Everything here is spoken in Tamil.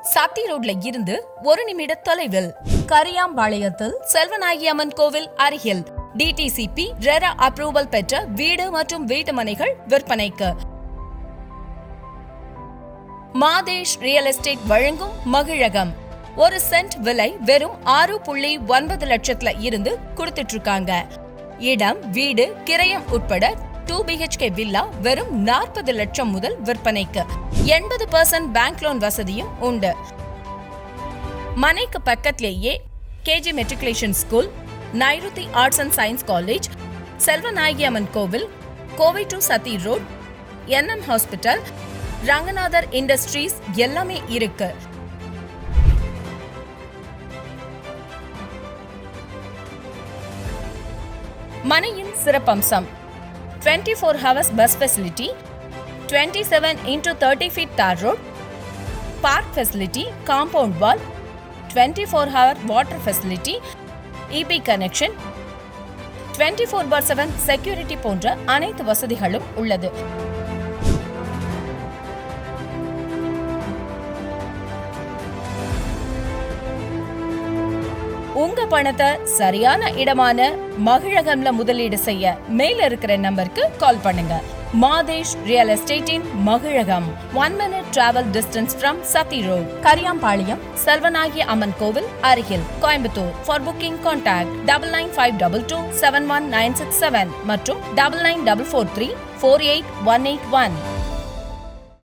சாத்தி ரோட்ல இருந்து 1 நிமிட தொலைவில். கரியாம்பாளையத்தில் செல்வநாயகி அம்மன் கோவில் அருகில் டிடிசிபி ரெரா அப்ரூவல் பெற்ற வீடு மற்றும் வீட்டுமனைகள் விற்பனைக்கு. மாதேஷ் ரியல் எஸ்டேட் வழங்கும் மகிழகம். 1 சென்ட் விலை வெறும் 6.9 லட்சத்துல இருந்து கொடுத்துட்டு இருக்காங்க. இடம், வீடு, கிரயம் உட்பட 2 BHK வில்லா வெறும் 40 லட்சம் முதல் விற்பனைக்கு. 80% பேங்க் லோன் வசதியும் உண்டு. மனைக்கு பக்கத்திலேயே KG matriculation school, Nairuthi arts and science college, Selvanayagi Amman கோவில், Kovai to Sathy road, NM hospital, Ranganathar industries எல்லாமே இருக்கு. மனையின் சிறப்பம்சம்: 24 hours bus facility, 27x30 feet தார் road, park facility, compound wall, 24-hour water facility, EB connection, 24/7 security போன்ற அனைத்து வசதிகளும் உள்ளது. உங்க பணத்தை சரியான இடமான மகிழகம்ல முதலீடு செய்ய மேல இருக்கிற நம்பருக்கு கால் பண்ணுங்க. மாதேஷ் ரியல் எஸ்டேட்டின் மகிழகம். 1 minute travel distance from Sathy road, Kariyampalayam, Selvanayagi Amman கோவில் அருகில், கோயம்புத்தூர். For booking contact 99522 71967 மற்றும் 99443 48181.